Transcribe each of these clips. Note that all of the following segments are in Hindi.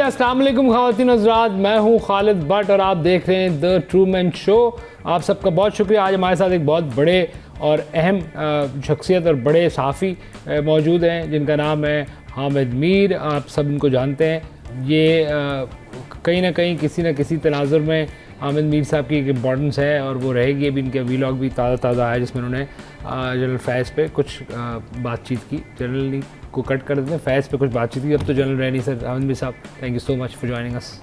अस्सलाम वालेकुम ख़वातीन हज़रात, मैं हूँ खालिद भट्ट और आप देख रहे हैं द ट्रूमैन शो। आप सबका बहुत शुक्रिया। आज हमारे साथ एक बहुत बड़े और अहम शख्सियत और बड़े सहाफ़ी मौजूद हैं जिनका नाम है हामिद मीर। आप सब इनको जानते हैं। ये कहीं ना कहीं किसी न किसी तनाजुर में हामिद मीर साहब की एक इम्पोर्टेंस है और वो रहेगी। अभी इनके वीलॉग भी ताज़ा आया जिसमें उन्होंने जनरल फैज़ पे कुछ बातचीत की। जनरली को कट कर देते हैं, फैज़ पे कुछ बातचीत की। अब तो जनरल रह नहीं सर। हामिद मीर साहब, thank you so much for joining us.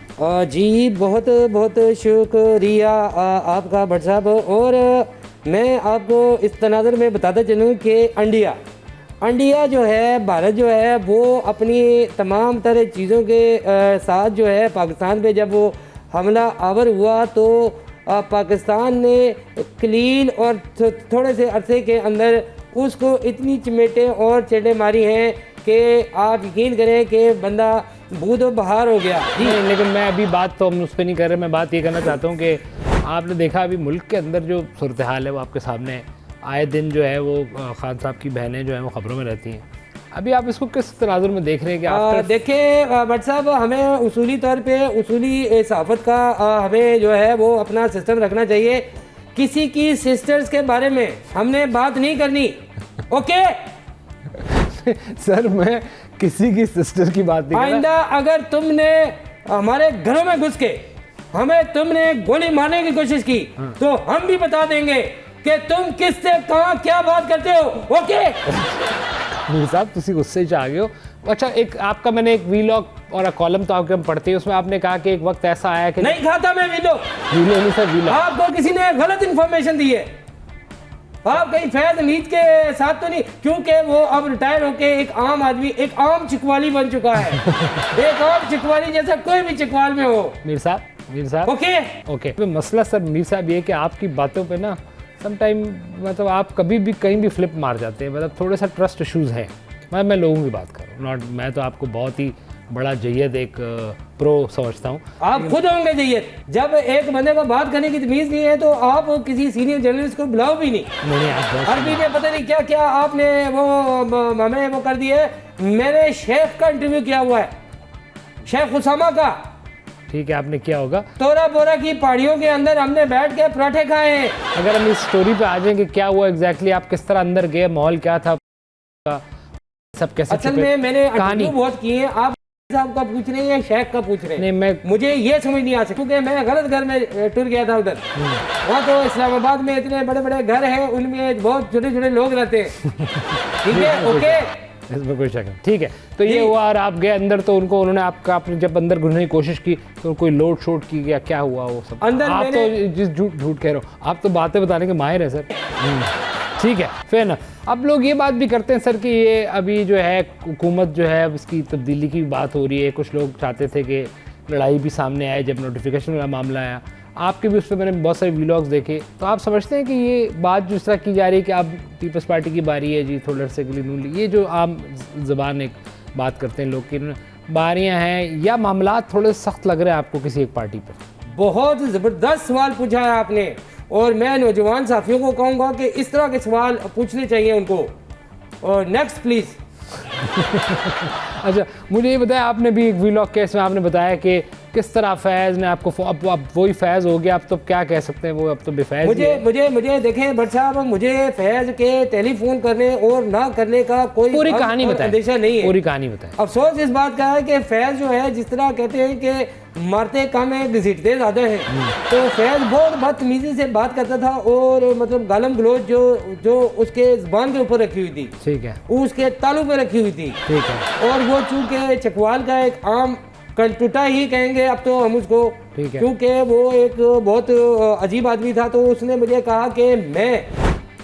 जी बहुत बहुत शुक्रिया आपका भट्ट साहब। और मैं आपको इस तनाज़ुर में बताता चलूँ कि इंडिया जो है, भारत जो है, वो अपनी तमाम तरह चीज़ों के साथ जो है पाकिस्तान पे जब वो हमला आवर हुआ तो पाकिस्तान ने कलील और थोड़े से अरसे के अंदर उसको इतनी चमेटें और चेड़े मारी हैं कि आप यकीन करें कि बंदा बूद बहार हो गया। जी लेकिन मैं अभी बात तो हम उस पर नहीं कर रहे। मैं बात ये करना चाहता हूँ कि आपने देखा अभी मुल्क के अंदर जो सूरत हाल है वो आपके सामने है। आए दिन जो है वो खान साहब की बहनें जो हैं वो ख़बरों में रहती हैं। अभी आप इसको किस तनाजुर में देख रहे हैं कि देखें भट्ट साहब, हमें उसूली तौर पे उसूली सहाफ़त का हमें जो है वो अपना सिस्टम रखना चाहिए। किसी की सिस्टर्स के बारे में हमने बात नहीं करनी। ओके सर, मैं किसी की सिस्टर की बात नहीं कर रहा। आइंदा अगर तुमने हमारे घरों में घुस के हमें तुमने गोली मारने की कोशिश की तो हम भी बता देंगे कि तुम किससे कहाँ क्या बात करते हो। ओके मीर साहब, तुसी गुस्से च आ गए हो। अच्छा, एक आपका मैंने एक वीलॉग और कॉलम तो आपके हम पढ़ते हैं, उसमें आपने कहा कि एक वक्त ऐसा आया कि नहीं खाता मैं वीलॉग नहीं सर, वीलॉग आपको किसी ने गलत इन्फॉर्मेशन दी है। आप कहीं फैज नीत के साथ तो नहीं, क्योंकि वो अब रिटायर होके एक आम आदमी, एक आम चिकवाली बन चुका है। एक आम चिकवाली जैसा कोई भी चिकवाल में हो। मीर साहब ओके। तो मसला सर मीर साहब ये कि आपकी बातों पे ना समटाइम मतलब आप कभी भी कहीं भी फ्लिप मार जाते हैं। मतलब थोड़ा सा ट्रस्ट इशूज़ हैं। मैं लोगों की बात कर रहा हूँ, नॉट मैं तो आपको बहुत ही बड़ा जय्यद एक प्रो समझता हूँ। आप खुद होंगे जय्यद। जब एक बंदे को बात करने की तमीज़ नहीं है तो आप किसी सीनियर जर्नलिस्ट को बुलाओ भी नहीं। अरबी में पता नहीं क्या क्या आपने वो हमें वो कर दिया है। मैंने शेख का इंटरव्यू किया हुआ है, शेख उसामा का। ठीक है, आपने किया होगा। तोरा बोरा की पहाड़ियों के अंदर हमने बैठ के पराठे खाए हैं। अगर हम इस स्टोरी पे आ जाएंगे, क्या हुआ एग्जैक्टली, आप किस तरह अंदर गए, माहौल क्या था, सब कैसे? असल में मैंने कहानी बहुत की है। आप साहब का पूछ रहे हैं या शेख का पूछ रहे हैं? नहीं, मुझे ये समझ नहीं आ सकती क्योंकि मैं गलत घर में टूर गया था उधर। वहाँ तो इस्लामाबाद में इतने बड़े बड़े घर हैं, उनमें बहुत छोटे छोटे लोग रहते हैं। ठीक है, ओके, इसमें कोई शक नहीं। ठीक है, तो ये हुआ और आप गए अंदर तो उन्होंने आपने जब अंदर घुसने की कोशिश की तो कोई लोड शोड की गया, क्या हुआ वो सब अंदर? आप तो जिस झूठ कह रहे हो, आप तो बातें बताने के माहिर हैं सर। ठीक है, फिर ना अब लोग ये बात भी करते हैं सर कि ये अभी जो है हुकूमत जो है अब इसकी तब्दीली की बात हो रही है। कुछ लोग चाहते थे कि लड़ाई भी सामने आए जब नोटिफिकेशन वाला मामला आया। आपके भी उस पर मैंने बहुत सारे व्लॉग्स देखे। तो आप समझते हैं कि ये बात जिस तरह की जा रही है कि अब पीपल्स पार्टी की बारी है जी, थोड़ा से ये जो आम ज़बान एक बात करते हैं लोग की बारियाँ हैं या मामला थोड़े सख्त लग रहे हैं आपको किसी एक पार्टी पर? बहुत ज़बरदस्त सवाल पूछा है आपने और मैं नौजवान साथियों को कहूँगा कि इस तरह के सवाल पूछने चाहिए उनको। और नेक्स्ट प्लीज़। अच्छा, मुझे ये बताया, आपने भी एक व्लॉग केस में आपने बताया कि किस तरह फैज़ ने आपको अब वही फैज़ हो गया। अब तो क्या कह सकते हैं, वो अब तो बेफैज़। मुझे देखें भट्ट साहब, मुझे फैज़ के टेलीफोन करने और ना करने का कोई पूरी कहानी अंदेशा नहीं है। पूरी कहानी बताएं। अफसोस इस बात का है कि फैज़ जो है, जिस तरह कहते हैं कि मारते कम है घसीटते ज़्यादा है, तो फैज़ बहुत बदतमीज़ी से बात करता था और मतलब गालम गलोच जो उसके ज़बान के ऊपर रखी हुई थी, ठीक है, उसके तालू पे रखी हुई थी, ठीक है। और वो चूँकि चकवाल का एक आम कंटूटा ही कहेंगे अब तो हम उसको, क्योंकि वो एक बहुत अजीब आदमी था। तो उसने मुझे कहा कि मैं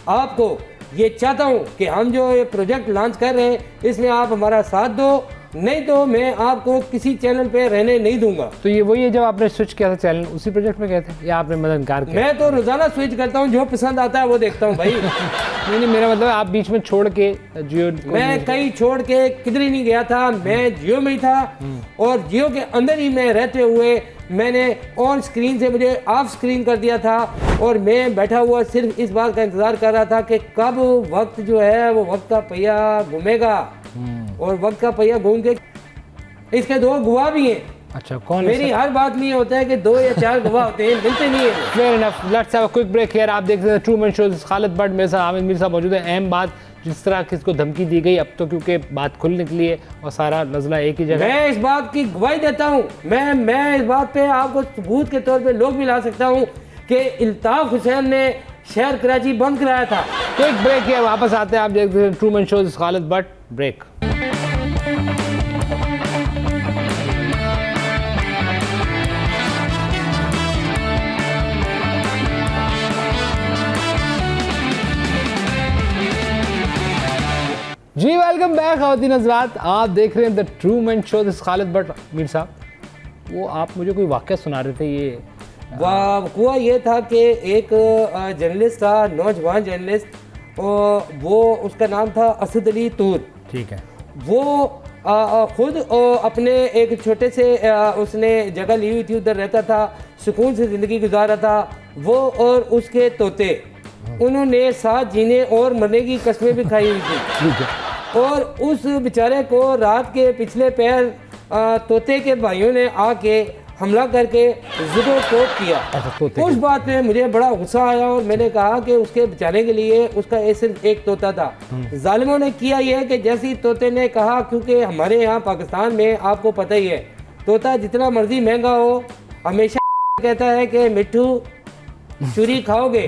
आपको ये चाहता हूँ कि हम जो ये प्रोजेक्ट लॉन्च कर रहे हैं इसमें आप हमारा साथ दो, नहीं तो मैं आपको किसी चैनल पे रहने नहीं दूंगा। तो ये वही है जब आपने स्विच किया था चैनल, उसी प्रोजेक्ट में गए थे या आपने मतलब इनकार किया? मैं तो रोजाना स्विच करता हूँ, जो पसंद आता है वो देखता हूँ भाई। नहीं, मेरा मतलब आप बीच में छोड़ के जियो? मैं कहीं छोड़ के किधर ही नहीं गया था, मैं जियो में ही था और जियो के अंदर ही मैं रहते हुए मैंने ऑन स्क्रीन से मुझे ऑफ स्क्रीन कर दिया था और मैं बैठा हुआ सिर्फ इस बात का इंतज़ार कर रहा था कि कब वक्त जो है वो वक्त का पहिया घूमेगा। और वक्त का पहिया घूम के इसके दो गवाह भी हैं अच्छा, कौन मेरी हर बात में ये होता है कि 2 या 4 गवाह होते हैं, मिलते नहीं है। Fair enough, let's have a quick break here. आप देख रहे हैं ट्रूमैन शो, खालिद भट्ट, मेरे साथ आमिर मीर साहब मौजूद है। अहम बात, जिस तरह किसको धमकी दी गई, अब तो क्योंकि बात खुल निकली है और सारा नजला एक ही जगह। मैं इस बात की गवाही देता हूँ, मैं इस बात पे आपको सबूत के तौर पे लोग भी ला सकता हूँ कि इल्ताफ हुसैन ने शहर कराची बंद कराया था। क्विक ब्रेक है, वापस आते हैं। आप देख रहे हैं Truman show, Khalid Bhatt, break. जी वेलकम बैक ख़वातीन हज़रात, आप देख रहे हैं the Truman show, this Khalid Bhatt. Mir साहब, वो आप मुझे कोई वाक़या सुना रहे थे, ये हुआ ये था कि एक जर्नलिस्ट था, नौजवान जर्नलिस्ट, और वो उसका नाम था असद अली तूर। ठीक है। वो खुद अपने एक छोटे से उसने जगह ली हुई थी, उधर रहता था, सुकून से ज़िंदगी गुजार रहा था। वो और उसके तोते, उन्होंने साथ जीने और मरने की कस्में भी खाई हुई थी। ठीक है। और उस बेचारे को रात के पिछले पैर तोते के भाइयों ने आके हमला करके ज़ुदो कोप किया। उस बात में मुझे बड़ा गुस्सा आया और मैंने कहा कि उसके बेचारे के लिए उसका सिर्फ एक तोता था। जालिमों ने किया यह कि जैसे ही तोते ने कहा, क्योंकि हमारे यहाँ पाकिस्तान में आपको पता ही है, तोता जितना मर्जी महंगा हो हमेशा कहता है कि मिट्ठू चूरी खाओगे।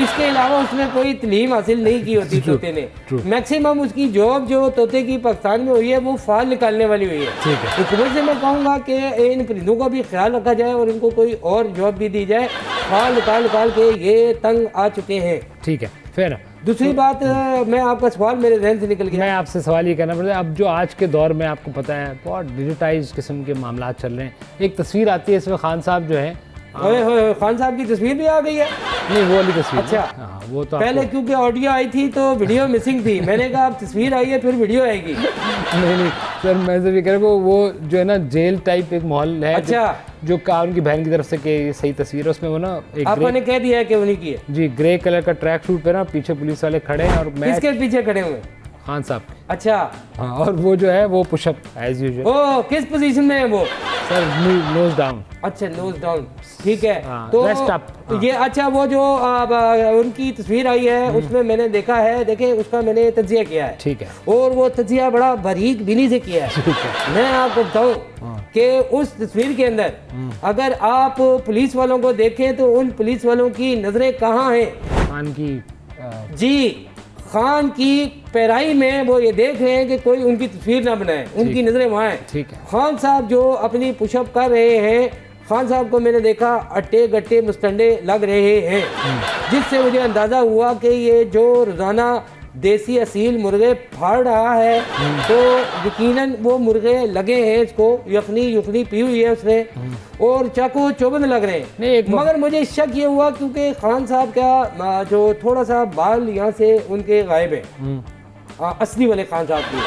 इसके अलावा उसने कोई तलीम हासिल नहीं की होती तोते ने। मैक्सिमम उसकी जॉब जो तोते की पाकिस्तान में हुई है वो फाल निकालने वाली हुई है। ठीक है। हुकूमत से मैं कहूँगा कि इन परिंदों का भी ख्याल रखा जाए और इनको कोई और जॉब भी दी जाए। फाल निकाल के ये तंग आ चुके हैं। ठीक है, फिर दूसरी बात, मैं आपका सवाल मेरे जहन से निकल गया। मैं आपसे सवाल ये करना पड़ता है, अब जो आज के दौर में आपको पता है बहुत डिजिटाइज किस्म के मामला चल रहे हैं। एक तस्वीर आती है, इसमें खान साहब जो है, ओए खान साहब की तस्वीर भी आ गई है। नहीं वो वाली तस्वीर। अच्छा, हाँ, वो तो पहले क्योंकि ऑडियो आई थी तो वीडियो मिसिंग थी। मैंने कहा अब तस्वीर आई है फिर वीडियो आएगी। नहीं सर, मैं तो ये कह रहा हूँ वो जो है ना जेल टाइप एक माहौल है। अच्छा, जो उनकी बहन की तरफ से कि सही तस्वीर है, उसमें वो ना एक आपने कह दिया है कि उन्हीं की है जी, ग्रे कलर का ट्रैक सूट पे ना पीछे पुलिस वाले खड़े हैं और मैं किसके पीछे खड़े हुए? खान साहब। अच्छा, हाँ, और वो जो है वो पुशअप एज यूजुअल। ओ किस पोजीशन में है वो? Sir nose down. अच्छा, नोज डाउन, ठीक है। हाँ, तो रेस्ट अप। हाँ। ये अच्छा, वो जो उनकी तस्वीर आई है उसमें मैंने देखा है, देखे उसका मैंने तज्जिया किया है। ठीक है। और वो तज्जिया बड़ा बारीक बिनी से किया है। ठीक है। मैं आपको बताऊं कि उस तस्वीर के अंदर अगर आप पुलिस वालों को देखें तो उन पुलिस वालों की नजरें कहाँ हैं? खान की जी, खान की पैराई में वो ये देख रहे हैं कि कोई उनकी तस्वीर ना बनाए, उनकी नजरें वहाँ हैं। ठीक है। खान साहब जो अपनी पुशअप कर रहे हैं, खान साहब को मैंने देखा अट्टे गट्टे मुस्टंडे लग रहे हैं, जिससे मुझे अंदाज़ा हुआ कि ये जो रोज़ाना देसी असील मुर्गे फाड़ रहा है तो यकीनन वो मुर्गे लगे हैं, इसको यखनी पी हुई है उसने और चाकू चौबंद लग रहे हैं। मगर मुझे शक ये हुआ क्योंकि खान साहब का जो थोड़ा सा बाल यहाँ से उनके गायब है, असली वाले खान साहब की।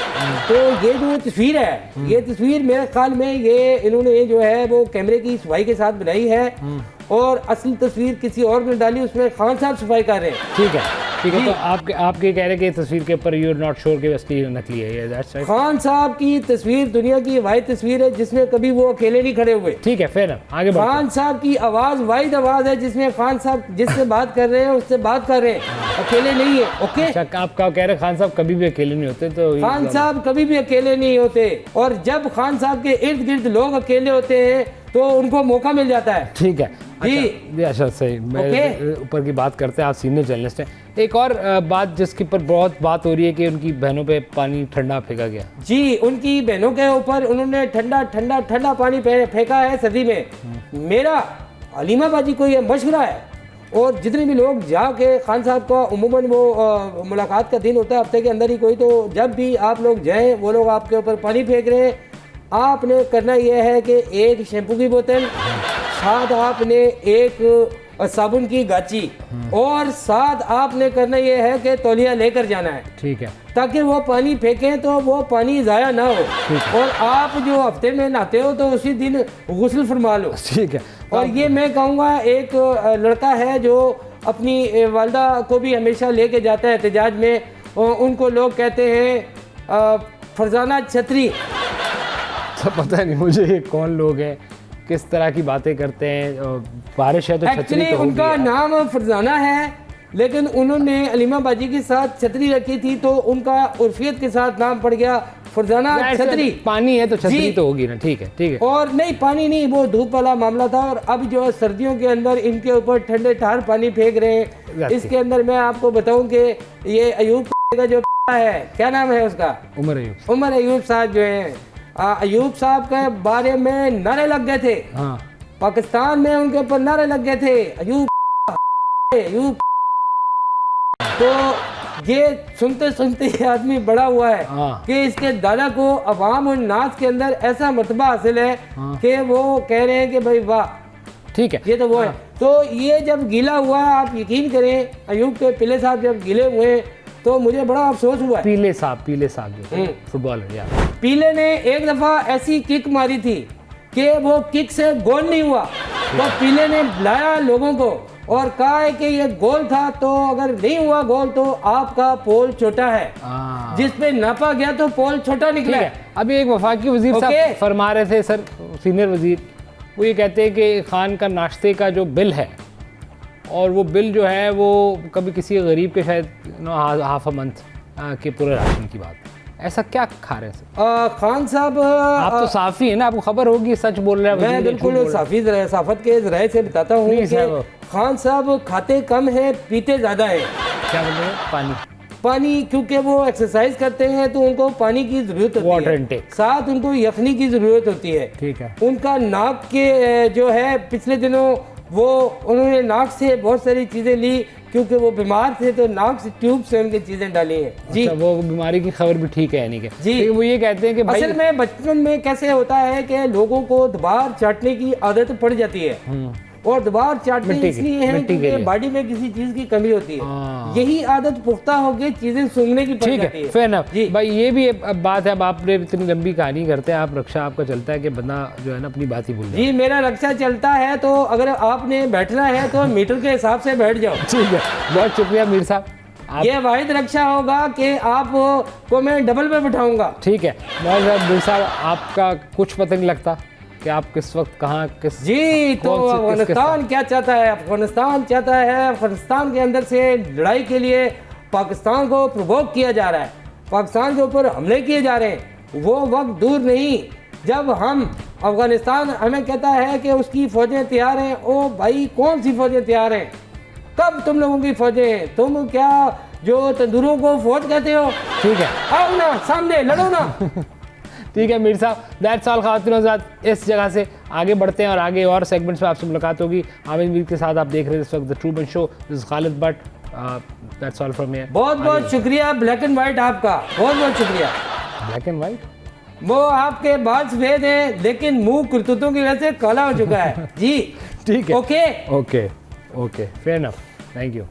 तो ये जो तस्वीर है, ये तस्वीर मेरे ख्याल में ये इन्होंने जो है वो कैमरे की सफाई के साथ बनाई है और असली तस्वीर किसी और ने डाली, उसमें खान साहब सफाई कर रहे हैं। ठीक है, ठीक है। तो आपके कह रहे कि तस्वीर के ऊपर यू आर नॉट श्योर कि असली नकली है ये? That's right. खान साहब की तस्वीर दुनिया की वाहिद तस्वीर है जिसमें कभी वो अकेले नहीं खड़े हुए। ठीक है, फिर आगे बढ़ते हैं। खान साहब की आवाज वाहिद आवाज है जिसमें खान साहब जिससे बात कर रहे हैं उससे बात कर रहे हैं, अकेले नहीं है। ओके, अच्छा, आप कह रहे खान साहब कभी भी अकेले नहीं होते? तो खान साहब कभी भी अकेले नहीं होते और जब खान साहब के इर्द गिर्द लोग अकेले होते हैं तो उनको मौका मिल जाता है। ठीक है जी, अच्छा सही। मैं ऊपर की बात करते हैं, आप सीनियर जर्नलिस्ट हैं। एक और बात जिसके ऊपर बहुत बात हो रही है कि उनकी बहनों पे पानी ठंडा फेंका गया। जी, उनकी बहनों के ऊपर उन्होंने ठंडा पानी फेंका है सर्दी में। मेरा अलीमा बाजी को ये मशवरा है और जितने भी लोग जाके खान साहब का उमूमन वो मुलाकात का दिन होता है हफ्ते के अंदर ही कोई, तो जब भी आप लोग जाएं वो लोग आपके ऊपर पानी फेंक रहे हैं, आपने करना यह है कि एक शैम्पू की बोतल, साथ आपने एक साबुन की गाची और साथ आपने करना यह है कि तौलिया लेकर जाना है। ठीक है, ताकि वो पानी फेंकें तो वो पानी ज़ाया ना हो और आप जो हफ्ते में नहाते हो तो उसी दिन गुस्ल फरमा लो। ठीक है। और ये मैं कहूँगा, एक लड़का है जो अपनी वालदा को भी हमेशा लेके जाता है एहतजाज में, और उनको लोग कहते हैं फरजाना छतरी। साहब पता नहीं मुझे ये कौन लोग हैं, किस तरह की बातें करते हैं। बारिश है तो छतरी एक्चुअली तो होगी उनका यार। नाम फरजाना है, लेकिन उन्होंने अलीमा बाजी के साथ छतरी रखी थी तो उनका उर्फियत के साथ नाम पड़ गया फरजाना जाहिर सी छतरी। पानी है तो छतरी जी। तो होगी ना। ठीक है ठीक है। और नहीं, पानी नहीं, वो धूप वाला मामला था। और अब जो है सर्दियों के अंदर इनके ऊपर ठंडे ठार पानी फेंक रहे हैं। Exactly. इसके अंदर मैं आपको बताऊं कि ये अयूब का जो है, क्या नाम है उसका, उमर अयूब। उमर अयूब साहब जो हैं, अयूब साहब के बारे में नारे लग गए थे। हाँ पाकिस्तान में उनके ऊपर नारे लग गए थे, अयूब अयूब। तो ये सुनते सुनते ये आदमी बड़ा हुआ है हाँ। कि इसके दादा को अवाम और नाज के अंदर ऐसा मर्तबा हासिल है हाँ। कि वो कह रहे हैं कि भाई वाह, ठीक है। ये तो वो है। तो ये जब गीला हुआ, आप यकीन करें, अयूब के पिले साहब जब गीले हुए तो मुझे बड़ा अफसोस हुआ है। पीले साहब जो फुटबॉलर यार, पीले ने एक दफा ऐसी किक मारी थी कि वो किक से गोल नहीं हुआ, तो पीले ने बुलाया लोगों को और कहा है कि ये गोल था, तो अगर नहीं हुआ गोल तो आपका पोल छोटा है। हाँ। जिस पे नापा गया तो पोल छोटा ठीक निकला है। अभी एक वफाकी वजीर ओके। साहब फरमा रहे थे सर, सीनियर वजीर, वो ये कहते हैं कि खान का नाश्ते का जो बिल है, और वो बिल जो है वो कभी किसी गरीब के शायद हाफ अ मंथ के पूरे राशन की बात है। ऐसा क्या खा रहे हैं सर? खान साहब, आप तो साफ़ी है ना, आपको खबर होगी, सच बोल रहे हैं मैं वजीर, बिल्कुल झूठ बोल रहे हैं। साफत के जराये से बताता हूँ Please, कि साहब। खान साहब खाते कम है, पीते ज्यादा है। क्या बोल रहे हैं? पानी। पानी, क्योंकि वो एक्सरसाइज करते हैं तो उनको पानी की जरूरत होती Water है, intake। साथ उनको यखनी की जरूरत होती है। ठीक है। उनका नाक के जो है, पिछले दिनों वो उन्होंने नाक से बहुत सारी चीजें ली क्योंकि वो बीमार थे, तो नाक से ट्यूब से उनकी चीजें डाली हैं। जी अच्छा, वो बीमारी की खबर भी ठीक है यानी कि। जी। लेकिन वो ये कहते हैं कि भाई असल में बचपन में कैसे होता है कि लोगों को दोबार चाटने की आदत पड़ जाती है, और दोबार चाटने मिट्टी की, इसलिए है मिट्टी के क्योंकि लिए। बॉडी में किसी चीज की कमी होती है। हाँ। यही आदत पुख्ता हो गई, चीजें सूंघने की पड़ ठीक जाती है, है। Fair enough. जी। भाई ये भी अब बात है, अब आपने इतनी लंबी कहानी करते हैं आप, रक्षा आपका चलता है कि बंदा जो है ना अपनी बात ही भूल जाए। जी, मेरा रक्षा चलता है, तो अगर आपने बैठना है तो मीटर के हिसाब से बैठ जाओ। ठीक है, बहुत शुक्रिया मीर साहब। आप ये वाहिद रक्षा होगा कि आप को मैं डबल पे बिठाऊंगा। ठीक है मीर साहब, आपका कुछ पता नहीं लगता कि आप किस वक्त कहाँ किस जी, तो कौन से- अफगानिस्तान क्या चाहता है? अफगानिस्तान चाहता है, अफगानिस्तान के अंदर से लड़ाई के लिए पाकिस्तान को प्रोवोक किया जा रहा है, पाकिस्तान के ऊपर हमले किए जा रहे हैं। वो वक्त दूर नहीं जब हम अफगानिस्तान हमें कहता है कि उसकी फौजें तैयार हैं। ओ भाई, कौन सी फौजें तैयार हैं? कब तुम लोगों की फौजें हैं? तुम क्या जो तंदूरों को फौज कहते हो? ठीक है। आओ ना, सामने लड़ो ना। ठीक है मीर साहब, दैट्स ऑल। ख़वातीन और हज़रात, इस जगह से आगे बढ़ते हैं और आगे और सेगमेंट्स में आपसे मुलाकात होगी। आमिर मीर के साथ आप देख रहे हैं इस वक्त the Truman show, this is Khalid Bhatt. That's all from here. बहुत बहुत शुक्रिया ब्लैक एंड व्हाइट आपका, बहुत बहुत शुक्रिया। ब्लैक एंड वाइट, वो आपके बाल सफेद हैं लेकिन मुंह करतूतों की वजह से काला हो चुका है। जी ठीक है। Okay okay okay, fair enough, thank you.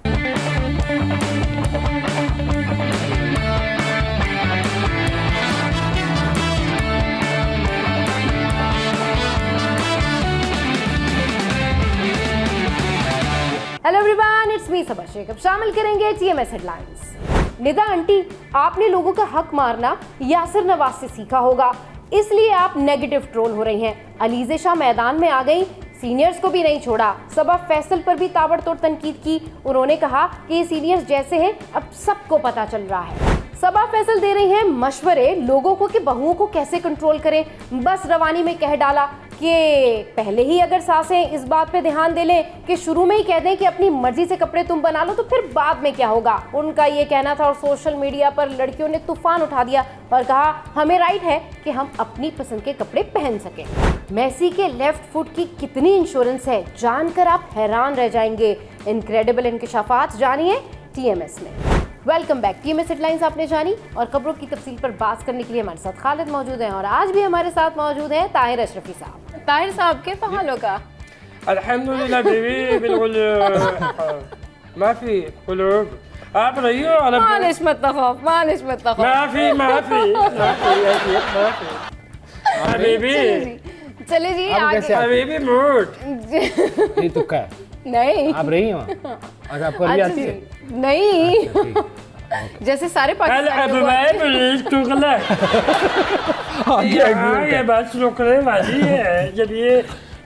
Hello everyone, it's me Saba Sheikh. अब शामिल करेंगे टीएमएस हेडलाइंस। निदा आंटी, आपने लोगों का हक मारना यासिर नवाज से सीखा होगा, इसलिए आप नेगेटिव ट्रोल हो रही हैं। अलीज़े शाह मैदान में आ गई, सीनियर्स को भी नहीं छोड़ा। सबा फैसल पर भी ताबड़तोड़ तनकीद की। उन्होंने कहा कि ये सीनियर्स जैसे हैं, अब सबको पता चल रहा है। सबा फैसल दे रही हैं मशवरे लोगों को कि बहुओं को कैसे कंट्रोल करें। बस रवानी में कह डाला कि पहले ही अगर सासें इस बात पे ध्यान दे लें कि शुरू में ही कह दें कि अपनी मर्जी से कपड़े तुम बना लो, तो फिर बाद में क्या होगा। उनका ये कहना था और सोशल मीडिया पर लड़कियों ने तूफान उठा दिया और कहा हमें राइट है कि हम अपनी पसंद के कपड़े पहन सकें। मेसी के लेफ्ट फुट की कितनी इंश्योरेंस है, जानकर आप हैरान रह जाएंगे। इनक्रेडिबल इंकशाफात जानिए टीएमएस में। Welcome back. टीएमएस हेडलाइंस आपने जानी और खबरों की तफसील पर बात करने के लिए हमारे साथ खालिद मौजूद हैं और आज भी हमारे साथ मौजूद हैं ताहिर अशरफी साहब। ताहिर साहब के हालों का? अल्हम्दुलिल्लाह बीवी, बिल्कुल माफी कुलूब। आप रही हो मालिश मत खौफ, मालिश मत खौफ। माफी माफी माफी हबीबी, चले जी आप आगे। कैसे हबीबी मूड। ये तुक्का है, नहीं आप रही हैं वहाँ? अच्छा, आपको अभी आती है? नहीं। ठीक। जैसे सारे पाकिस्तानी ये बस रुकने वाली है जब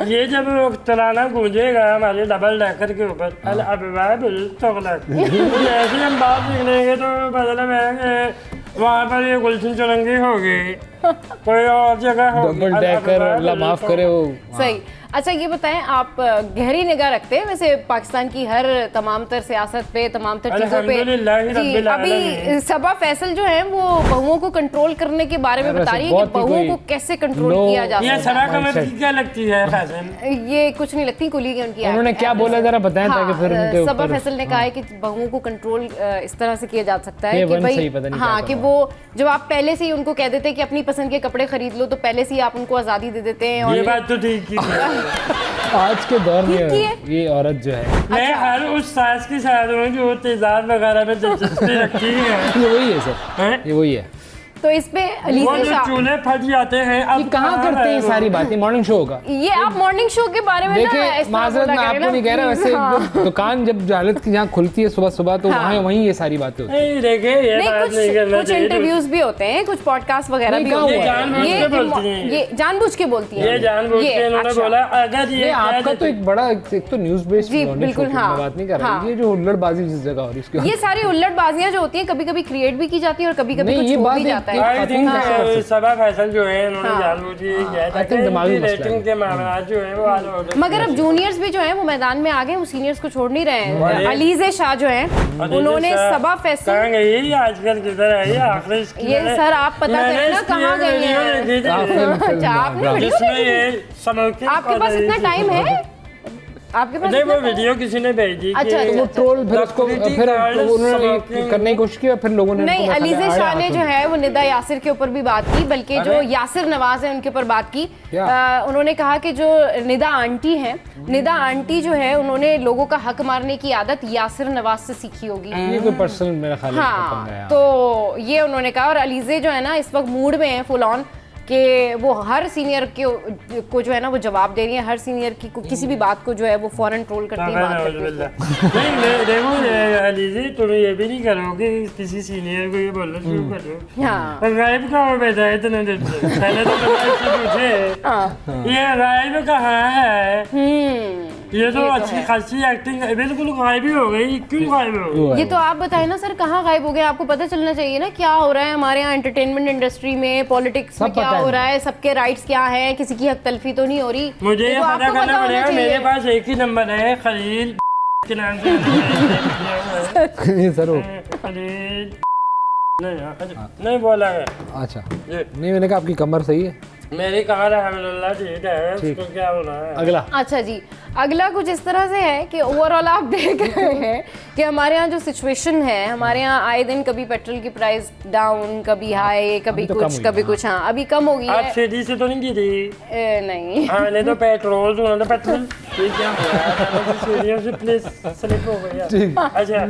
ये जब तराना गूंजेगा हमारे डबल डेकर के ऊपर ऐसे हम बात निकलेंगे तो मतलब है वहाँ पर ये गुलशन चुरंगी होगी कोई और जगह होगी डबल डेकर अल्लाह माफ करे वो। सही। अच्छा ये बताएं, आप गहरी निगाह रखते हैं वैसे पाकिस्तान की हर तमाम तर सियासत पे, तमाम तर चीजों पे? जी, अभी सबा फैसल जो है वो बहुओं को कंट्रोल करने के बारे में बता रही है कि बहुओं को कैसे कंट्रोल किया जा ये सकता सबा कमर की क्या लगती है फैसल? है। ये कुछ नहीं लगती, कुली है उनकी। उन्होंने क्या बोला जरा बताएं ताकि फिर उनके सबा ऊपर। फैसल ने कहा है कि बहुओं को कंट्रोल इस तरह से किया जा सकता है ये कि वन सही भाई पता नहीं हाँ क्या कि कर वो जब आप पहले से ही उनको कह देते हैं कि अपनी पसंद के कपड़े खरीद लो तो पहले से ही आप उनको आज़ादी दे देते हैं। ये और बात तो ठीक की आज के दौर ठीक में ही है। ये औरत जो है मैं हर उस सास की शायद हूँ जो तेजाब वगैरह में दिलचस्पी रखती है ये वही है सर, हैं? ये वही है। तो इस पे वो अलीज़ा जो शाह, चूल्हे फट जाते हैं ये अब कहाँ करते हैं ये सारी बातें? मॉर्निंग शो होगा। ये आप मॉर्निंग शो के बारे में ना देखिए इस तरह माजरत बोला मैं करें आपको ना, नहीं कह रहा, please, वैसे हाँ। दुकान जब जालत की जहाँ खुलती है सुबह सुबह तो हाँ। वहीं ये सारी बातें होती नहीं देखिए ये नहीं, बात नहीं करना कुछ चाहिए। इंटरव्यूज भी होते हैं, कुछ पॉडकास्ट वगैरह नहीं, भी कहाँ होते हुआ हैं। है? ये जानबूझ के बोलती हैं। ये जानबूझ के बोलती हैं। ये जानबूझ के इन्होंने अच्छा। बोला अगर ये है। आपका तो एक बड़ा एक तो न्यूज बेस्ड जी, बिल्कुल, हाँ। बात नहीं कर रहा हाँ। ये जो हुल्लड़बाजी जिस जगह हो रही है इसके ये सारी उल्लड़बाजियां जो होती हैं कभी कभी क्रिएट भी की जाती है और कभी कभी नहीं, कुछ ये हो बात भी एक- जाता एक है। आई थिंक खातून सबा फैसल जो है इन्होंने हाँ। जानबूझ के किया था I think दिमागी मसला है। रेटिंग के मामला जो है वो आगे हो गए। मगर अब जूनियर्स भी जो हैं वो मैदान में आ गए, वो सीनियर्स को छोड़ नहीं रहे हैं। अरे। अलीज़े शाह जो हैं उन्होंने सबा फैसल, कहाँ गई आजकल किधर है आखिरी इसकी ये मैंने- सर आप पता मैंने करें ना इसकी कहाँ एक गई वीडियो हैं। देखी थी। अच्छा आपने वीडियो जिसमें देखी? ये स्मोकिंग आपके कर पास रही इतना थी। टाइम है? आपके पास नहीं इतना वो time? वीडियो किसी ने भेजी अच्छा, कि वो ट्रोल फिर उसको Security फिर guard उन्होंने smoking- करने की कोशिश की और फिर लोगों ने नहीं, उनको अलीज़े बताया, शाह ने आया जो है वो निदा यासिर के ऊपर भी बात की, बल्कि जो अरे। यासिर नवाज है उनके ऊपर बात की। क्या? उन्होंने कहा कि जो निदा आंटी हैं, निदा आंटी जो है उन्होंने लोगों का हक मारने की आदत यासिर नवाज से सीखी होगी। ये कोई पर्सनल मेरा ख्याल है हाँ, पंगा है। तो ये उन्होंने कहा। और अलीज़े जो है ना इस वक्त मूड में है फुल ऑन कि वो हर सीनियर को जो है ना वो जवाब दे रही है, हर सीनियर की किसी भी बात को जो है वो फौरन ट्रोल करती है, बात करती है। नहीं मैं देखो अलीजी तुम ये भी नहीं करोगे किसी सीनियर को ये बोलना शुरू कर दो हाँ राइब कहाँ बैठा है इतने दिन से पहले तो मैं इससे पूछे हाँ ये राइब कहाँ है ये तो ये तो अच्छी है। खासी एक्टिंग बिल्कुल गायब ही हो गई क्यों गायब हो गई ये तो आप बताएं ना सर, कहाँ गायब हो गए? आपको पता चलना चाहिए ना क्या हो रहा है हमारे यहाँ एंटरटेनमेंट इंडस्ट्री में, पॉलिटिक्स में सब क्या पता है हो रहा है, सबके राइट्स क्या हैं, किसी की हक तलफी तो नहीं हो रही। मुझे ये तो पता आपको करना होना पड़ेगा मेरे चाहिए। पास एक ही नंबर है खलील के नाम से ये सर वो खलील नहीं बोला है अच्छा ये नहीं मैंने कहा आपकी कमर सही है। मेरी कमर अल्हम्दुलिल्लाह ठीक है उसको क्या होना है अगला अच्छा जी, अगला कुछ इस तरह से है कि ओवरऑल आप देख रहे हैं कि हमारे यहाँ जो सिचुएशन है, हमारे यहाँ आए दिन कभी पेट्रोल की प्राइस डाउन, कभी हाई, कभी तो कम कुछ हुई कभी है, कुछ। हाँ अभी कम हो गई आप है। सीधी से तो नहीं गिरी नहीं हाँ नहीं तो पेट्रोल तो ना पेट्रोल ये क्या हुआ सीढ़ियों से प्लीज स्लिप हो गया अच्छा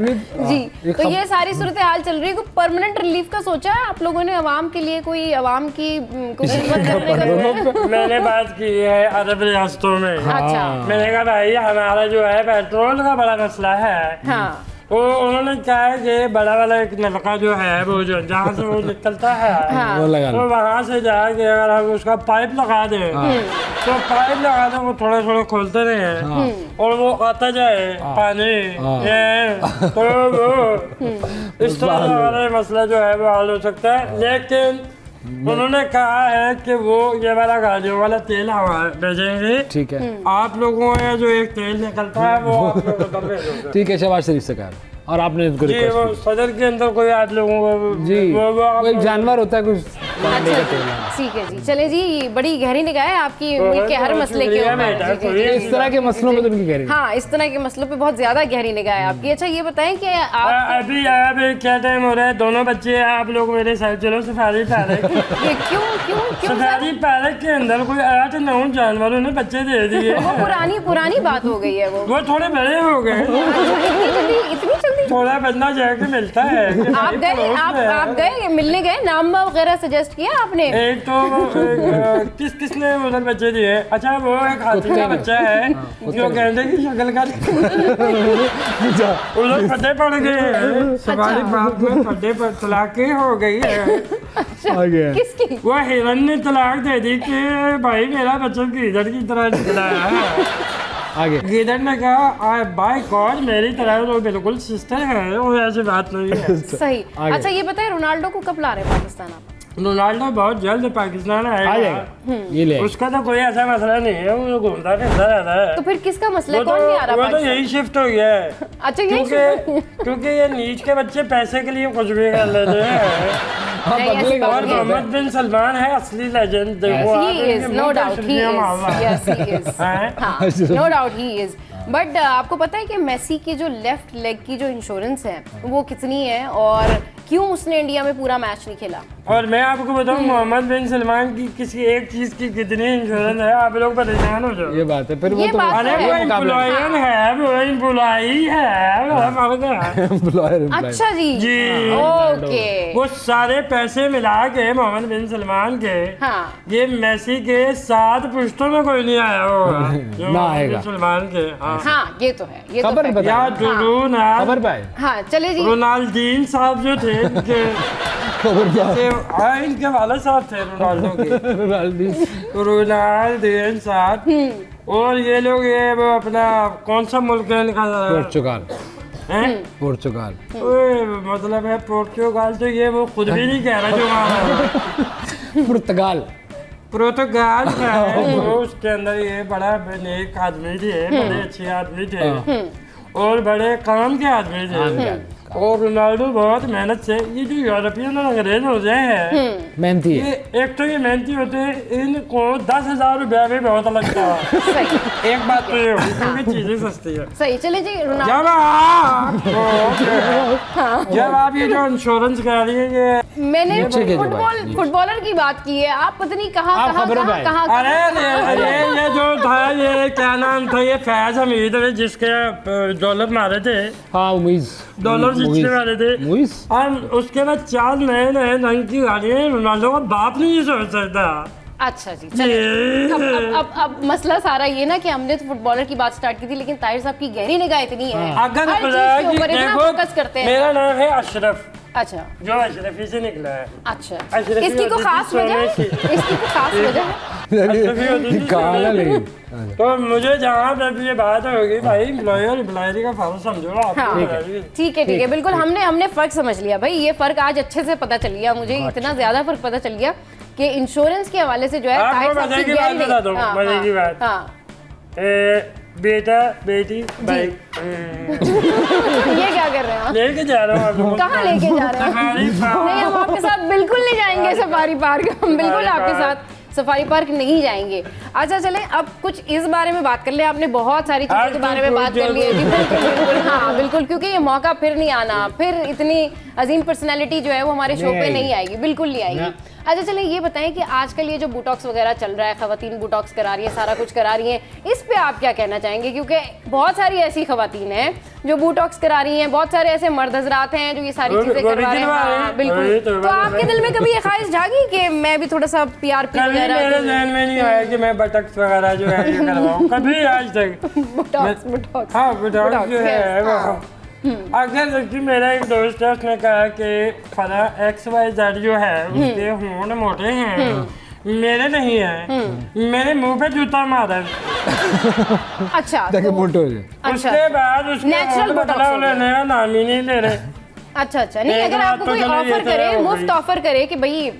जी, तो ये सारी सूरत हाल चल रही है। कोई परमानेंट रिलीफ का सोचा है आप लोगों ने अवाम के लिए? कोई अवाम की कोई खिदमत करने का? मैंने बात की है अरब रियासतों में अच्छा मैंने कहा भाई हमारा जो है पेट्रोल का बड़ा मसला है हाँ वो उन्होंने कहा है कि बड़ा वाला एक नलका जो है वो जो जहाँ से वो निकलता है वो लगा तो वहाँ से जाके अगर हम उसका पाइप लगा दें तो पाइप लगा दें वो थोड़ा थोड़ा खोलते रहे और वो आता जाए पानी ये तो वो इस तरह हमारा मसला जो है वो हल हो सकता है। लेकिन उन्होंने कहा है कि वो ये वाला गाड़ियों वाला तेल हवा भेजेंगे ठीक है आप लोगों का जो एक तेल निकलता है वो आप लोगों को भेजोगे ठीक है शहबाज शरीफ से कहा और आपने इसको जी रिक्वेस्ट वो की। सदर के अंदर कोई आप लोगों को जी वो आप वो एक जानवर होता है कुछ पानी का अच्छा तेल है। ठीक है जी, चले जी, बड़ी गहरी निगाह है आपकी मुल्क के हर मसले के शुक्रिया ऊपर। बेटा, जी, जी, जी। इस तरह के मसलों में तो उनकी कह रही हाँ इस तरह के मसलों पे बहुत ज्यादा गहरी निगाह है आपकी। अच्छा ये बताएं कि आप अभी अब क्या टाइम हो रहा है दोनों बच्चे हैं आप लोग मेरे साथ चलो सफारी पार्क ये क्यों क्यों क्यों सर? सफारी पार्क के अंदर कोई 8-9 जानवरों ने बच्चे दे दिए वो पुरानी बात हो गई है वो। वो थोड़े बड़े हो गए इतनी जल्दी थोड़ा बंदा जाके मिलता है कि आप भाई गए पड़ोस में है। आप गए मिलने गए, नाम वगैरह सजेस्ट टेस्ट किया आपने? एक तो किसने उधर बच्चे दिए? अच्छा वो एक हाथी का बच्चा है जो गेंडे की शक्ल का उधर फटे पड़ गए हैं। सवारी बात में फटे पर तलाक हो गई है। किसकी? वो हिरन ने तलाक दे दी कि भाई मेरा बच्चा गिदड़ की तरह निकला है। आगे गिदड़ ने कहा बाय गॉड मेरी तरह तो बिल्कुल सिस्टर है, वो ऐसी बात नहीं है। सही। अच्छा ये बताए रोनाल्डो को कब ला रहे हैं पाकिस्तान आप? रोनाल्डो बहुत जल्द पाकिस्तान आ आएगा। जाएगा ये ले उसका तो कोई ऐसा मसला नहीं है, वो घूमता फिरता रहता है। तो फिर किसका मसला है? वो कौन नहीं आ तो रहा वो तो पाकिस्तान? यही शिफ्ट हो गया है। अच्छा यही क्योंकि ये नीच के बच्चे पैसे के लिए कुछ भी कर लेते हैं। नहीं, ऐसी बात और नहीं है। मोहम्मद बिन सलमान है असली लेजेंड। देखो आप He is, इनके no मुंह पे doubt, he शुक्रिया is. Mama. Yes, he is. हैं? हाँ, no doubt he is. But आपको पता है कि मेसी की जो लेफ्ट लेग की जो इंश्योरेंस है वो कितनी है और क्यों उसने इंडिया में पूरा मैच नहीं खेला? और मैं आपको बताऊं मोहम्मद बिन सलमान की किसी एक चीज की कितनी इंश्योरेंस है, आप लोग परेशान हो जाओ। ये बात है फिर वो ये तो बात अरे है। वो एम्प्लॉयर है, वो एम्प्लॉई है, वो फर्क है। एम्प्लॉयर अच्छा जी जी। ओके वो सारे पैसे मिला के मोहम्मद बिन सलमान के हाँ ये मेसी के 7 पुश्तों में कोई नहीं आया होगा जो ना मोहम्मद आएगा। बिन सलमान के। हाँ हाँ ये तो है, ये तो खबर fact बता। या रोनाल्ड खबर पाए हाँ चले जी। रोनाल्डीन साहब जो थे इनके खबर पाए इनके वाले साहब थे रोनाल्डो के रोनाल्डीन साहब। और ये लोग ये वो अपना कौन सा मुल्क है इनका? पोर्चुगाल हैं? पोर्चुगाल ओए, मतलब है पोर्चुगाल तो ये वो खुद भी नहीं कह रहा जो वहाँ पुर्तगाल पुर्तगाल का है। तो उसके अंदर ये बड़ा नेक आदमी थे, बड़े अच्छे आदमी थे और बड़े काम के आदमी थे। और रोनाल्डो बहुत मेहनत से ये जो यूरोपियन और अंग्रेज होते हैं मेहनती है ये एक तो ये मेहनती होते हैं, इनको 10,000 रुपया भी बहुत लगता है। सही एक बात तो ये होगी क्योंकि चीजें सस्ती है। सही चले जी रोनाल्डो। जब आप ये जो इंश्योरेंस करा रही है ये मैंने ठीक है जी भाई, जी। फुटबॉलर की बात की है, आप पता नहीं कहाँ आप कहाँ खबरों पे कहाँ आए। कहाँ अरे ये जो था ये क्या नाम था ये फैज हमीद ने जिसके डॉलर मारे थे, हाँ उम्मीद डॉलर जिसके मारे थे मुइज और उसके बाद 4 नए नए रंग की गाड़ियाँ रोनाल्डो का बाप नहीं सोच सकता। अच्छा जी चलिए। अब मसला सारा ये ना कि हमने तो फुटबॉलर की बात स्टार्ट की थी लेकिन ताहिर साहब की गहरी निगाह इतनी है अगर हर चीज खुदा के की ऊपर इतना देखो, फोकस करते हैं। मेरा नाम है अशरफ, अच्छा जो अशरफी से निकला है। अच्छा अशरफी इसकी को होती थी खास वजह है? सोने की। इसकी को खास वजह है? अशरफी होती थी काला सोने की। लेकिन तो मुझे जहाँ पे भी ये बात होगी भाई एम्प्लॉयरी का फर्क समझो आप। हाँ ठीक है बिल्कुल हमने फर्क समझ लिया भाई, ये फर्क आज अच्छे से पता चल गया मुझे, इतना ज्यादा फर्क पता चल गया कि इंश्योरेंस के हवाले से जो है आपको ताहिर साहब मजे की गहरी बात बता दूं, हाँ, मजे की बात। हाँ बेटा बेटी भाई ये क्या कर रहे हैं आप? लेके जा रहा हूँ आप लोगों को। कहाँ लेके जा रहे हैं? Safari park. नहीं हम आपके साथ बिल्कुल नहीं जाएंगे सफारी पार्क, हम बिल्कुल आपके पार्क। साथ सफारी पार्क नहीं जाएंगे। अच्छा चलें अब कुछ इस बारे में बात कर ले, आपने बहुत सारी चीज़ों के बारे में बात कर ली है जी, बिल्कुल बिल्कुल हाँ बिल्कुल, क्योंकि ये मौका फिर नहीं आना, फिर इतनी अजीम पर्सनैलिटी जो है वो हमारे शो पे नहीं आएगी, बिल्कुल नहीं आएगी। अच्छा चलें ये बताएं कि आजकल ये जो बोटॉक्स वगैरह चल रहा है, खवातीन बोटॉक्स करा रही है, सारा कुछ करा रही हैं, इस पे आप क्या कहना चाहेंगे? क्योंकि बहुत सारी ऐसी खवातीन हैं जो बोटॉक्स करा रही हैं, बहुत सारे ऐसे मर्द हजरात हैं जो ये सारी चीजें करवा रहे हैं। हाँ, बिल्कुल। तो आपके दिल में कभी ये ख्वाहिश जागी कि मैं भी थोड़ा सा PRP कभी मेरे वगैरह ध्यान में नहीं आया कि मैं बटक्स वगैरह जो है ये करवाऊं, कभी आज तक। बोटॉक्स हाँ बटक्स जो है वो अगर देखिए मेरा एक दोस्त है उसने कहा कि फला XYZ जो है उसके होंठ मोटे हैं, मेरे नहीं है, मेरे मुंह पे जूता मारा। अच्छा ताकि मोटे हो जाए। अच्छा उसके बाद उसके Natural होंठ botox बदला हो गया। उन्होंने नाम ही नहीं ले रहे। अच्छा नहीं एक अगर बात आपको तो कोई चलो ये ऑफर तो करे, हो मुफ्त गई। ऑफर करे कि भाई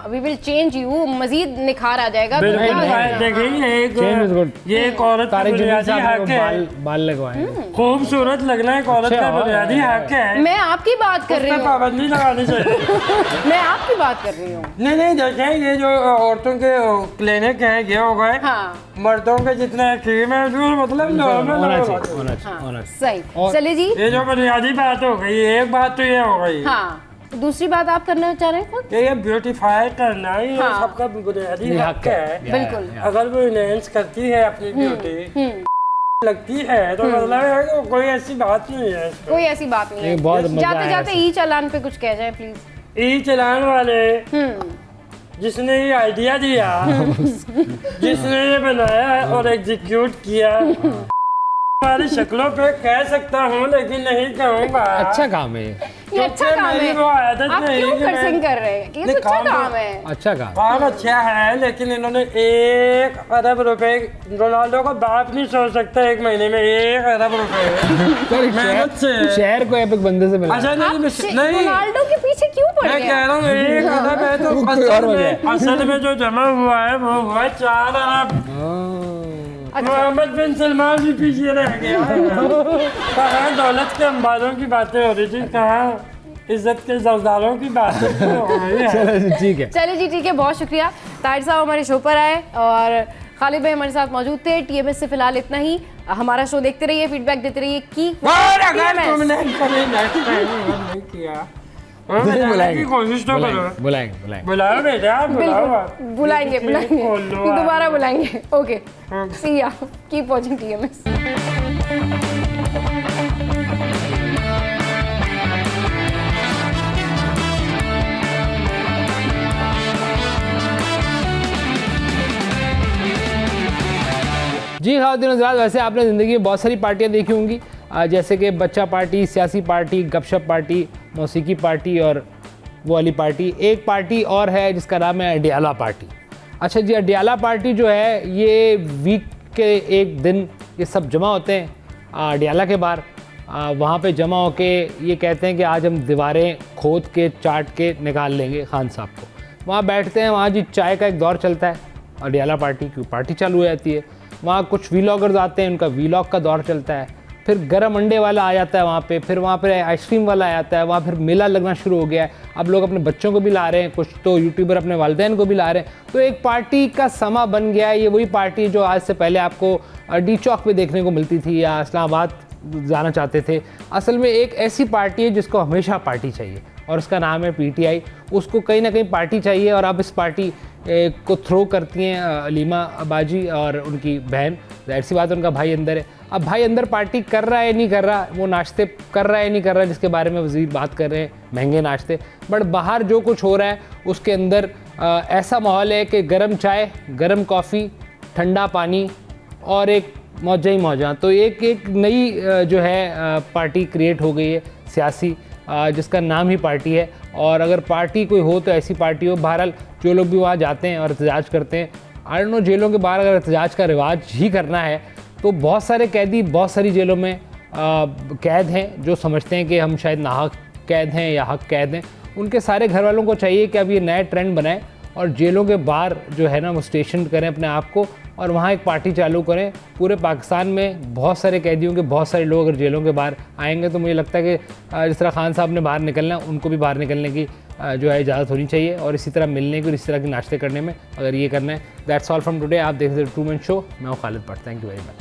वी विल चेंज यू, मजीद निखार आ जाएगा तो बिल्कुल क्या भाई, करेंगे? देखिए Change is good. ये एक औरत का तारिक जमील बुनियादी साहब हक ने है, बाल लगवाए खूबसूरत लगना एक औरत का बुनियादी हक है, मैं आपकी बात कर रही उस पे हूँ, पाबंदी लगानी चाहिए। मैं आपकी बात कर रही हूँ। नहीं देखें ये जो औरतों के क्लिनिक है ये हो गए, हाँ मर्दों के जितने क्रीम है जो मतलब नॉर्मल होना होना चाहिए चाहिए। होना चाहिए होना चाहिए। सही और- चले जी। ये जो बुनियादी बात हो गई, एक बात तो ये हो गई हाँ दूसरी बात आप करना चाह रहे हैं? कि ये ब्यूटीफाई करना ये हाँ। सबका बुनियादी ये हक है। बिल्कुल। अगर वो इनहेंस करती है अपनी ब्यूटी लगती है तो मतलब है कि कोई ऐसी बात नहीं है इसमें। कोई ऐसी बात नहीं ये बहुत है। मजा जाते आया जाते ऐसे। ई चालान पे कुछ कह जाए प्लीज। ई चलान वाले जिसने ये आइडिया दिया, जिसने ये बनाया और एग्जीक्यूट किया, हमारी शक्लों पे कह सकता हूँ लेकिन नहीं कहूँगा। अच्छा काम है ये अच्छा काम है। वो आदत आप नहीं क्यों कि कर्सिंग कर रहे हैं? ये तो अच्छा काम है। अच्छा काम। काम अच्छा है, लेकिन इन्होंने 1 अरब रुपए, रोनाल्डो का बाप नहीं सोच सकता 1 महीने में 1 अरब रुपए मेहनत से। शहर को एपिक बंदे से मिला। अच्छा आप नहीं, रोनाल्डो के पीछे क्यों पड़ मैं गए? कह रहा हूँ 1 अरब है तो कोई और वजह है। असल में जो जमा हुआ है वो हुआ 4 अरब। मोहम्मद बिन सलमान भी पीछे रह गया। कहाँ दौलत के अंबारों की बातें हो रही थी, कहाँ इज्जत के जरदारों की बातें हो रही है। चलो जी, ठीक है। चलिए जी, ठीक है, बहुत शुक्रिया। ताहिर साहब हमारे शो पर आए और खालिद भाई हमारे साथ मौजूद थे। टीएमएस से फिलहाल इतना ही। हमारा शो देखते रहिए, फीडबैक देते रहिए। की और अगर तुमने कभी नेक्स्ट टाइम नहीं किया, बुलाएंगे, कोशिश तो करो। बुलाएंगे। बुलाओ बेटा, बुलाओ। बिल्कुल बुलाएंगे दोबारा बुलाएंगे। ओके, सी या, कीप वॉचिंग टीएमएस। जी खातिन हज़रात, वैसे आपने ज़िंदगी में बहुत सारी पार्टियां देखी होंगी, जैसे कि बच्चा पार्टी, सियासी पार्टी, गपशप पार्टी, मौसीकी पार्टी और वो वाली पार्टी। एक पार्टी और है जिसका नाम है अडियाला पार्टी। अच्छा जी, अडियाला पार्टी जो है ये वीक के एक दिन ये सब जमा होते हैं अडियाला के बाहर। वहाँ पे जमा होके ये कहते हैं कि आज हम दीवारें खोद के चाट के निकाल लेंगे खान साहब को। वहाँ बैठते हैं, वहाँ जी चाय का एक दौर चलता है, अडियाला पार्टी की पार्टी चालू हो जाती है। वहाँ कुछ वीलॉगर्स आते हैं, उनका वीलॉग का दौर चलता है। फिर गरम अंडे वाला आ जाता है वहाँ पे, फिर वहाँ पे आइसक्रीम वाला आ जाता है। वहाँ फिर मेला लगना शुरू हो गया है। अब लोग अपने बच्चों को भी ला रहे हैं, कुछ तो यूट्यूबर अपने वालिदैन को भी ला रहे हैं। तो एक पार्टी का समा बन गया है। ये वही पार्टी जो आज से पहले आपको डी चौक पे देखने को मिलती थी या इस्लामाबाद जाना चाहते थे। असल में एक ऐसी पार्टी है जिसको हमेशा पार्टी चाहिए और उसका नाम है पीटीआई। उसको कहीं ना कहीं पार्टी चाहिए और अब इस पार्टी को थ्रो करती हैं अलीमा बाजी और उनकी बहन। जाहिर सी बात है, उनका भाई अंदर है। अब भाई अंदर पार्टी कर रहा है नहीं कर रहा, वो नाश्ते कर रहा है नहीं कर रहा, जिसके बारे में वज़ीर बात कर रहे हैं, महंगे नाश्ते। बट बाहर जो कुछ हो रहा है उसके अंदर ऐसा माहौल है कि गर्म चाय, गर्म कॉफ़ी, ठंडा पानी और एक मौजा ही मौजा। तो एक नई जो है पार्टी क्रिएट हो गई है सियासी, जिसका नाम ही पार्टी है। और अगर पार्टी कोई हो तो ऐसी पार्टी हो। बहरहाल जो लोग भी वहाँ जाते हैं और एहतजाज करते हैं, आई डोंट नो, जेलों के बाहर अगर एहतजाज का रिवाज ही करना है तो बहुत सारे कैदी बहुत सारी जेलों में कैद हैं जो समझते हैं कि हम शायद नाहक कैद हैं या हक कैद हैं। उनके सारे घर वालों को चाहिए कि अब ये नया ट्रेंड बनाएं और जेलों के बाहर जो है ना वो स्टेशन करें अपने आप को और वहाँ एक पार्टी चालू करें। पूरे पाकिस्तान में बहुत सारे कैदियों के बहुत सारे लोग अगर जेलों के बाहर आएंगे तो मुझे लगता है कि जिस तरह खान साहब ने बाहर निकलना, उनको भी बाहर निकलने की जो है इजाज़त होनी चाहिए और इसी तरह मिलने की और इस तरह के नाश्ते करने में अगर ये करना है। That's all from today. आप देख रहे थे ट्रूमैन शो। मैं हूँ Khalid Bhatt. Thank you very much.